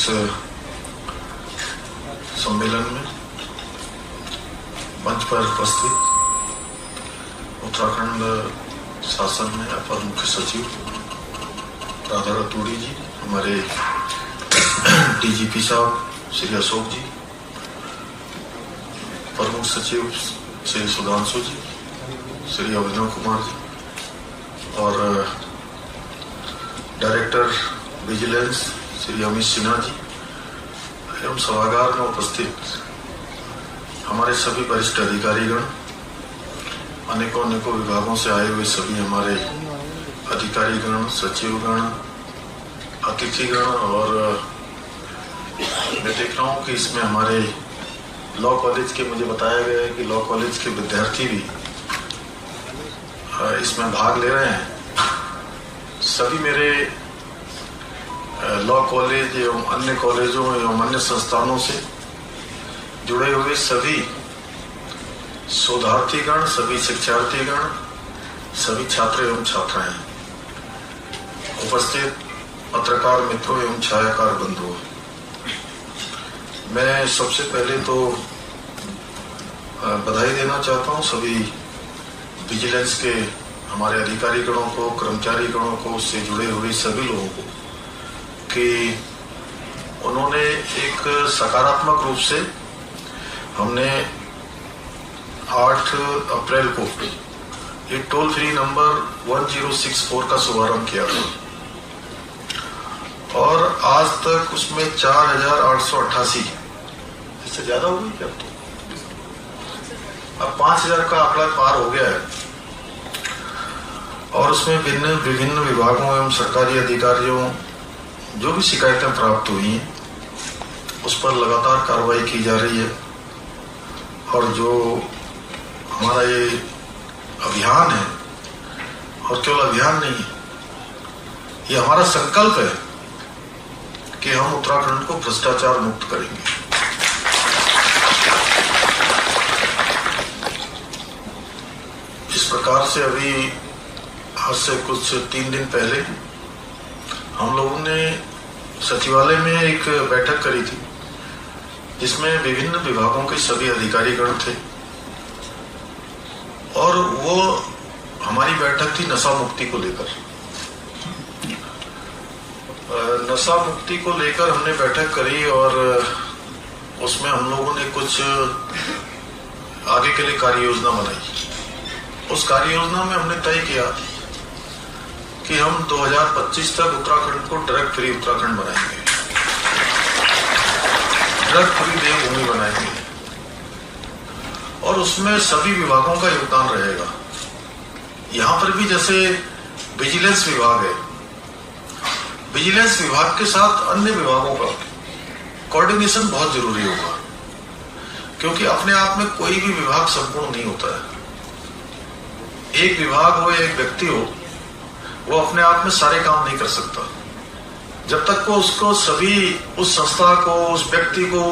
इस सम्मेलन में मंच पर उपस्थित उत्तराखंड शासन में अपर मुख्य सचिव राधा रतूड़ी जी, हमारे डीजीपी साहब श्री अशोक जी, प्रमुख सचिव श्री सुधांशु जी, श्री अभिनव कुमार जी और डायरेक्टर विजिलेंस श्री अमित सिन्हा जी एवं सभागार में उपस्थित हमारे सभी वरिष्ठ अधिकारीगण, अनेकों विभागों से आए हुए सभी हमारे अधिकारीगण, सचिवगण, अतिथिगण और मैं देख रहा हूँ कि इसमें हमारे लॉ कॉलेज के, मुझे बताया गया है कि लॉ कॉलेज के विद्यार्थी भी इसमें भाग ले रहे हैं। सभी मेरे लॉ कॉलेज एवं अन्य कॉलेजों एवं अन्य संस्थानों से जुड़े हुए सभी शोधार्थीगण, सभी शिक्षार्थीगण, सभी छात्र एवं छात्राएं, उपस्थित पत्रकार मित्रों एवं छायाकार बंधुओं, मैं सबसे पहले तो बधाई देना चाहता हूं सभी विजिलेंस के हमारे अधिकारी गणों को, कर्मचारी गणों को, उससे जुड़े हुए सभी लोगों को कि उन्होंने एक सकारात्मक रूप से, हमने 8 अप्रैल को एक टोल फ्री नंबर 1064 का शुभारंभ किया था और आज तक उसमें 4888, इससे ज्यादा हो गई क्या? अब 5000 का आंकड़ा पार हो गया है और उसमें विभिन्न विभागों एवं सरकारी अधिकारियों जो भी शिकायतें प्राप्त हुई हैं उस पर लगातार कार्रवाई की जा रही है। और जो हमारा ये अभियान है, और केवल अभियान नहीं है, ये हमारा संकल्प है कि हम उत्तराखंड को भ्रष्टाचार मुक्त करेंगे। इस प्रकार से अभी आज से कुछ 3 दिन पहले हम लोगों ने सचिवालय में एक बैठक करी थी जिसमें विभिन्न विभागों के सभी अधिकारीगण थे और वो हमारी बैठक थी नशा मुक्ति को लेकर। नशा मुक्ति को लेकर हमने बैठक करी और उसमें हम लोगों ने कुछ आगे के लिए कार्य योजना बनाई। उस कार्य योजना में हमने तय किया कि हम 2025 तक उत्तराखंड को ड्रग फ्री उत्तराखंड बनाएंगे, ड्रग फ्री देवभूमि बनाएंगे और उसमें सभी विभागों का योगदान रहेगा। यहां पर भी जैसे विजिलेंस विभाग है, विजिलेंस विभाग के साथ अन्य विभागों का कोऑर्डिनेशन बहुत जरूरी होगा, क्योंकि अपने आप में कोई भी विभाग संपूर्ण नहीं होता है। एक विभाग हो, एक व्यक्ति हो, वो अपने आप में सारे काम नहीं कर सकता जब तक को उसको सभी, उस संस्था को, उस व्यक्ति को,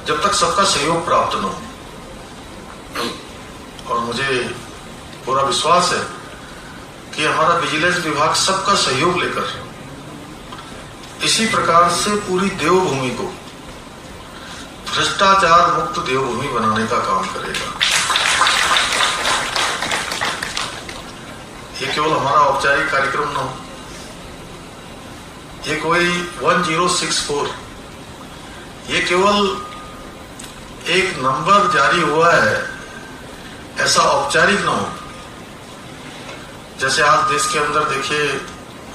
जब तक सबका सहयोग प्राप्त न हो। और मुझे पूरा विश्वास है कि हमारा विजिलेंस विभाग सबका सहयोग लेकर इसी प्रकार से पूरी देवभूमि को भ्रष्टाचार मुक्त देवभूमि बनाने का काम करेगा। ये केवल हमारा औपचारिक कार्यक्रम न हो, ये कोई 1064, ये केवल एक नंबर जारी हुआ है ऐसा औपचारिक न हो। जैसे आज देश के अंदर देखिए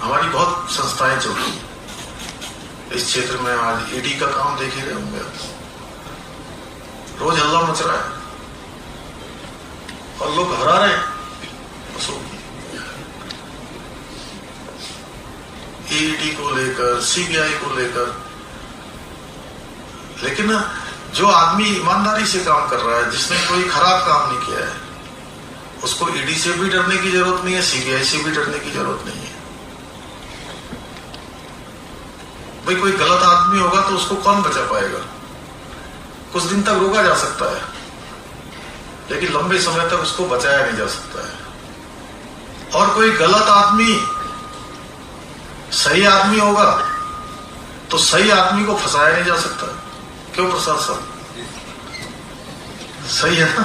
हमारी बहुत संस्थाएं चल रही हैं इस क्षेत्र में। आज ईडी का काम देखे गए होंगे, रोज हल्ला मच रहा है और लोग हरा रहे हैं ईडी को लेकर, सीबीआई को लेकर। लेकिन जो आदमी ईमानदारी से काम कर रहा है, जिसने कोई खराब काम नहीं किया है, उसको ईडी से भी डरने की जरूरत नहीं है, सीबीआई से भी डरने की जरूरत नहीं है। भाई कोई गलत आदमी होगा तो उसको कौन बचा पाएगा? कुछ दिन तक रोका जा सकता है, लेकिन लंबे समय तक उसको बचाया नहीं जा सकता है। और कोई गलत आदमी सही आदमी होगा तो सही आदमी को फंसाया नहीं जा सकता। क्यों प्रसाद साहब, सही है ना?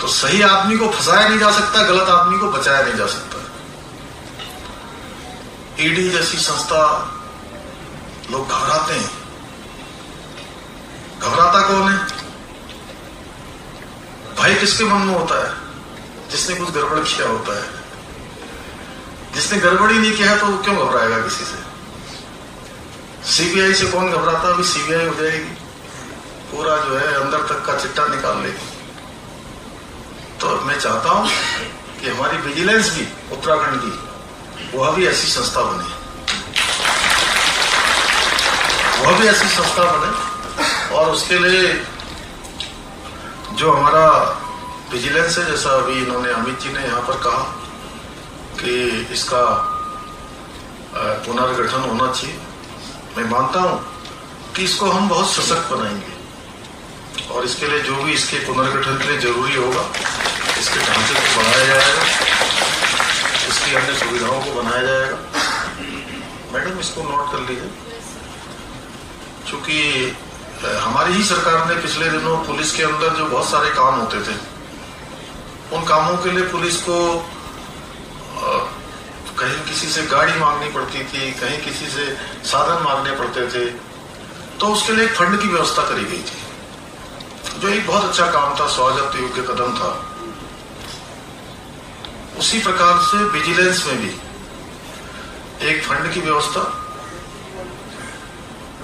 तो सही आदमी को फंसाया नहीं जा सकता, गलत आदमी को बचाया नहीं जा सकता। ईडी जैसी संस्था, लोग घबराते हैं। घबराता कौन है? भय किसके मन में होता है? जिसने कुछ गड़बड़ किया होता है। जिसने गड़बड़ ही नहीं किया है तो क्यों घबराएगा किसी से? सीबीआई से कौन घबराता? अभी सीबीआई हो जाएगी, पूरा जो है अंदर तक का चिट्ठा निकाल लेगी। तो मैं चाहता हूं कि हमारी विजिलेंस भी उत्तराखंड की, वह भी ऐसी संस्था बने, वह भी ऐसी संस्था बने। और उसके लिए जो हमारा विजिलेंस है, जैसा अभी इन्होंने अमित जी ने यहां पर कहा कि इसका पुनर्गठन होना चाहिए, मैं मानता हूं कि इसको हम बहुत सशक्त बनाएंगे। और इसके लिए जो भी इसके पुनर्गठन के लिए जरूरी होगा, इसके ढांचे को बढ़ाया जाएगा, इसकी अन्य सुविधाओं को बनाया जाएगा। मैडम इसको नोट कर लीजिए, क्योंकि हमारी ही सरकार ने पिछले दिनों पुलिस के अंदर जो बहुत सारे काम होते थे, उन कामों के लिए पुलिस को कहीं किसी से गाड़ी मांगनी पड़ती थी, कहीं किसी से साधन मांगने पड़ते थे, तो उसके लिए एक फंड की व्यवस्था करी गई थी, जो एक बहुत अच्छा काम था, स्वागत योग्य कदम था। उसी प्रकार से विजिलेंस में भी एक फंड की व्यवस्था,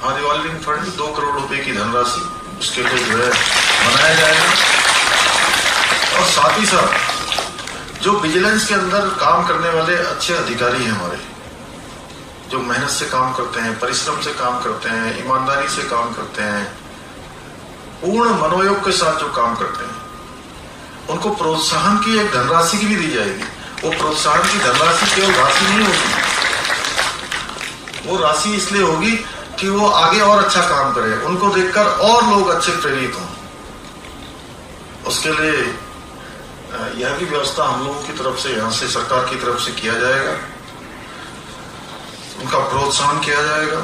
रिवॉल्विंग फंड 2 करोड़ रुपए की धनराशि उसके लिए जो है बनाया जाएगा। और साथ ही साथ जो विजिलेंस के अंदर काम करने वाले अच्छे अधिकारी हैं हमारे, जो मेहनत से काम करते हैं, परिश्रम से काम करते हैं, ईमानदारी से काम करते हैं, पूर्ण मनोयोग के साथ जो काम करते हैं, उनको प्रोत्साहन की एक धनराशि की भी दी जाएगी। वो प्रोत्साहन की धनराशि केवल राशि नहीं होगी, वो राशि इसलिए होगी कि वो आगे और अच्छा काम करें, उनको देखकर और लोग अच्छे प्रेरित हों। उसके लिए यह भी व्यवस्था हम लोगों की तरफ से, यहां से सरकार की तरफ से किया जाएगा, उनका प्रोत्साहन किया जाएगा।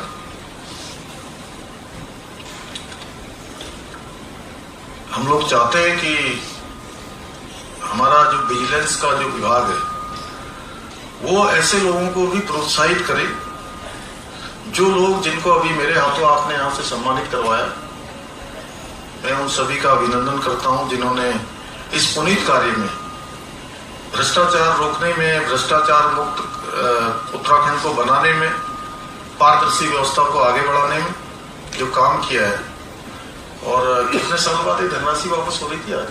हम लोग चाहते हैं कि हमारा जो विजिलेंस का जो विभाग है, वो ऐसे लोगों को भी प्रोत्साहित करे, जो लोग, जिनको अभी मेरे हाथों आपने यहां से सम्मानित करवाया। मैं उन सभी का अभिनंदन करता हूं जिन्होंने इस पुनीत कार्य में, भ्रष्टाचार रोकने में, भ्रष्टाचार मुक्त उत्तराखंड को बनाने में, पारदर्शी व्यवस्था को आगे बढ़ाने में जो काम किया है। और कितने साल बाद ये धनराशि वापस हो रही थी आज?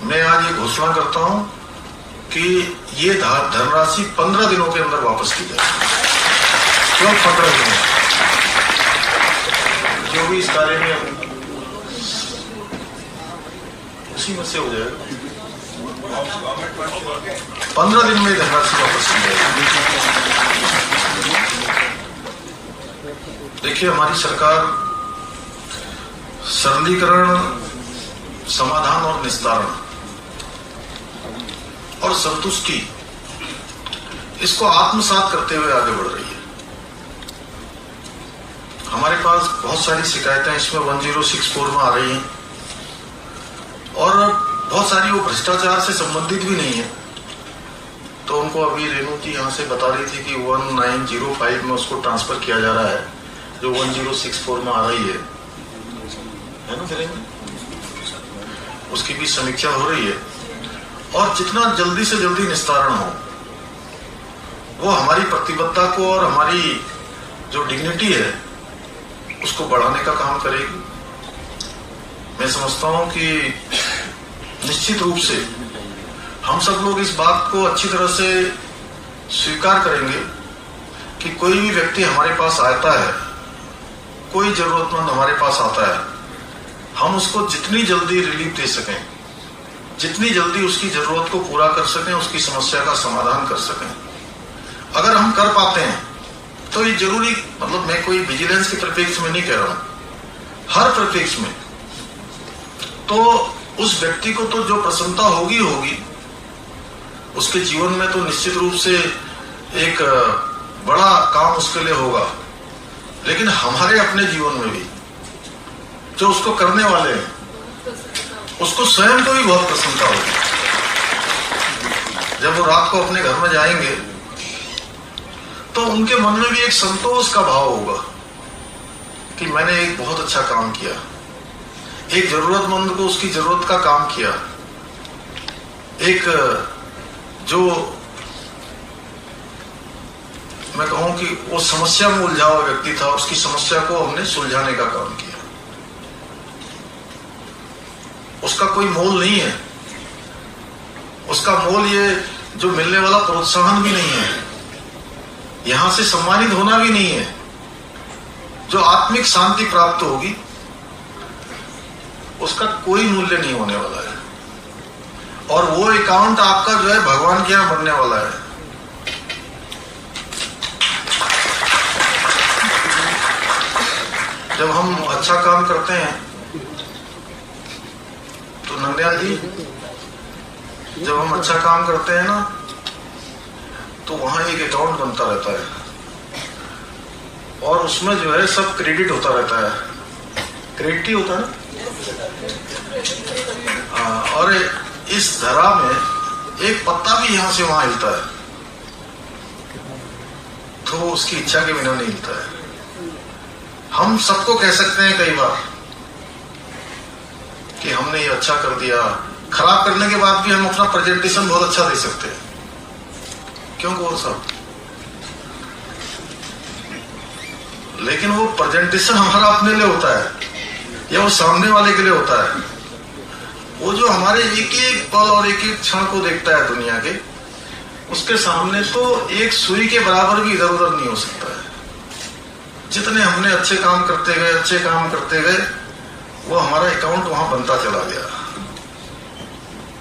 मैं आज ये घोषणा करता हूं कि ये धनराशि 15 दिनों के अंदर वापस की जाए। क्यों 15 दिनों? जो भी इस कार्य में उसी में से हो जाएगा। 15 दिन में धनराशि वापस की जाएगी। देखिए, हमारी सरकार सरलीकरण, समाधान और निस्तारण और संतुष्टि, इसको आत्मसात करते हुए आगे बढ़ रही है। हमारे पास बहुत सारी शिकायतें इसमें 1064 में आ रही हैं, और बहुत सारी वो भ्रष्टाचार से संबंधित भी नहीं है। तो उनको अभी रेणु जी यहां से बता रही थी कि 1905 में उसको ट्रांसफर किया जा रहा है, जो 1064 में आ रही है ना करेंगे, उसकी भी समीक्षा हो रही है। और जितना जल्दी से जल्दी निस्तारण हो, वो हमारी प्रतिबद्धता को और हमारी जो डिग्निटी है उसको बढ़ाने का काम करेगी। मैं समझता हूं कि निश्चित रूप से हम सब लोग इस बात को अच्छी तरह से स्वीकार करेंगे कि कोई भी व्यक्ति हमारे पास आता है, कोई जरूरतमंद हमारे पास आता है, हम उसको जितनी जल्दी रिलीफ दे सकें, जितनी जल्दी उसकी जरूरत को पूरा कर सकें, उसकी समस्या का समाधान कर सकें, अगर हम कर पाते हैं तो ये जरूरी, मतलब मैं कोई विजिलेंस के परिप्रेक्ष्य में नहीं कह रहा हूं, हर परिप्रेक्ष्य में, तो उस व्यक्ति को तो जो प्रसन्नता होगी, उसके जीवन में तो निश्चित रूप से एक बड़ा काम उसके लिए होगा, लेकिन हमारे अपने जीवन में भी जो उसको करने वाले हैं उसको स्वयं को भी बहुत प्रसन्नता होगी। जब वो रात को अपने घर में जाएंगे तो उनके मन में भी एक संतोष का भाव होगा कि मैंने एक बहुत अच्छा काम किया, एक जरूरतमंद को उसकी जरूरत का काम किया, एक जो मैं कहूं कि वो समस्या में उलझा हुआ व्यक्ति था, उसकी समस्या को हमने सुलझाने का काम किया। उसका कोई मोल नहीं है, उसका मोल ये जो मिलने वाला प्रोत्साहन भी नहीं है, यहां से सम्मानित होना भी नहीं है, जो आत्मिक शांति प्राप्त होगी उसका कोई मूल्य नहीं होने वाला है। और वो अकाउंट आपका जो है भगवान के यहां बनने वाला है। जब हम अच्छा काम करते हैं तो नंदयाल जी, जब हम अच्छा काम करते हैं ना तो वहां एक अकाउंट बनता रहता है और उसमें जो है सब क्रेडिट होता रहता है। क्रेडिट ही होता है ना। और इस धरा में एक पत्ता भी यहां से वहां हिलता है तो उसकी इच्छा के बिना नहीं हिलता है। हम सबको कह सकते हैं कई बार कि हमने ये अच्छा कर दिया, खराब करने के बाद भी हम अपना प्रेजेंटेशन बहुत अच्छा दे सकते हैं। क्यों वो सब, लेकिन वो प्रेजेंटेशन हमारा अपने लिए होता है या वो सामने वाले के लिए होता है। वो जो हमारे एक एक पल और एक एक क्षण को देखता है दुनिया के, उसके सामने तो एक सुई के बराबर भी इधर उधर नहीं हो सकता है। जितने हमने अच्छे काम करते गए वो हमारा अकाउंट वहां बनता चला गया,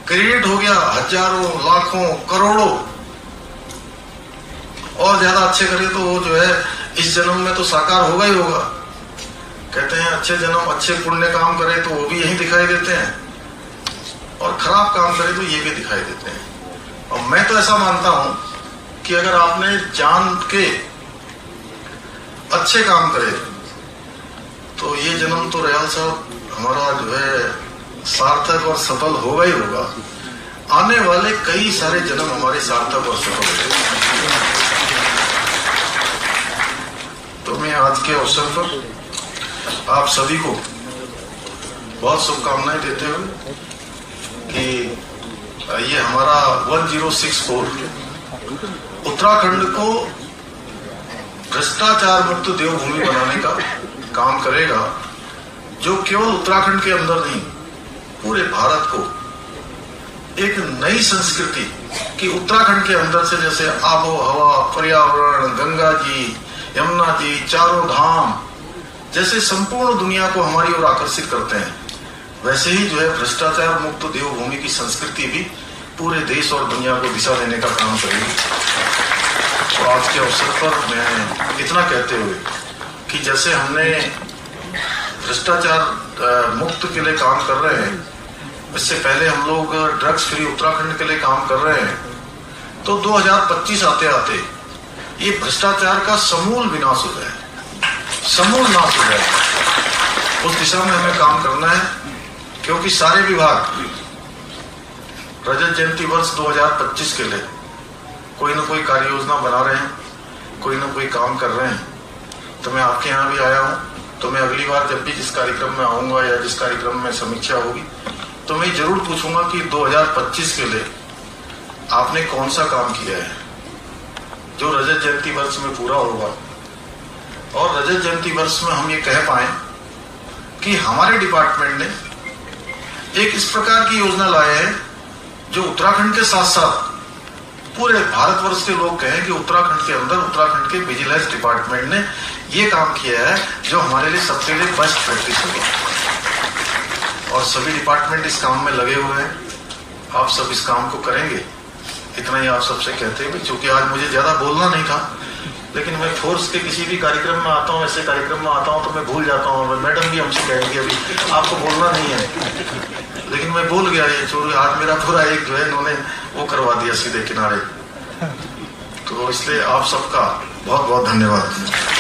क्रेडिट हो गया हजारों लाखों करोड़ों। और ज्यादा अच्छे करे तो वो जो है इस जन्म में तो साकार होगा ही होगा। कहते हैं अच्छे जन्म अच्छे पुण्य काम करे तो वो भी यही दिखाई देते हैं, और खराब काम करे तो ये भी दिखाई देते हैं। और मैं तो ऐसा मानता हूं कि अगर आपने जान के अच्छे काम करे तो ये जन्म तो रयाल साहब हमारा जो है सार्थक और सफल होगा ही होगा। आने वाले कई सारे जन्म हमारे सार्थक और सफल होंगे। तो मैं आज के अवसर पर आप सभी को बहुत शुभकामनाएं देते हुए कि ये हमारा 1064 उत्तराखंड को भ्रष्टाचार मुक्त देवभूमि बनाने का काम करेगा, जो केवल उत्तराखंड के अंदर नहीं पूरे भारत को एक नई संस्कृति कि उत्तराखंड के अंदर से जैसे आबो हवा, पर्यावरण, गंगा जी, यमुना जी, चारों धाम जैसे संपूर्ण दुनिया को हमारी ओर आकर्षित करते हैं, वैसे ही जो है भ्रष्टाचार मुक्त देवभूमि की संस्कृति भी पूरे देश और दुनिया को दिशा देने का काम करेगी। तो आज के अवसर पर मैं इतना कहते हुए कि जैसे हमने भ्रष्टाचार मुक्त के लिए काम कर रहे हैं, इससे पहले हम लोग ड्रग्स फ्री उत्तराखंड के लिए काम कर रहे हैं, तो 2025 आते आते ये भ्रष्टाचार का समूल विनाश हो जाए, समूल नाश हो जाए। उस दिशा में हमें काम करना है, क्योंकि सारे विभाग रजत जयंती वर्ष 2025 के लिए कोई ना कोई कार्य योजना बना रहे हैं, कोई ना कोई काम कर रहे हैं। तो मैं आपके यहाँ भी आया हूँ, तो मैं अगली बार जब भी जिस कार्यक्रम में आऊंगा या जिस कार्यक्रम में समीक्षा होगी तो मैं जरूर पूछूंगा कि 2025 के लिए आपने कौन सा काम किया है जो रजत जयंती वर्ष में पूरा होगा, और रजत जयंती वर्ष में हम ये कह पाए कि हमारे डिपार्टमेंट ने एक इस प्रकार की योजना लाया है जो उत्तराखंड के साथ साथ पूरे भारतवर्ष के लोग कहें कि उत्तराखंड के अंदर उत्तराखंड के विजिलेंस डिपार्टमेंट ने ये काम किया है जो हमारे लिए सबसे लिए बेस्ट प्रैक्टिस होगा। और सभी डिपार्टमेंट इस काम में लगे हुए हैं, आप सब इस काम को करेंगे, इतना ही आप सबसे कहते हैं। क्योंकि आज मुझे ज्यादा बोलना नहीं था, लेकिन मैं फोर्स के किसी भी कार्यक्रम में आता हूँ, ऐसे कार्यक्रम में आता हूँ तो मैं भूल जाता हूँ। मैडम भी हमसे कहेंगे अभी आपको बोलना नहीं है, लेकिन मैं बोल गया ये चोरी, आज मेरा पूरा एक जो है इन्होंने वो करवा दिया सीधे किनारे। तो इसलिए आप सबका बहुत बहुत धन्यवाद।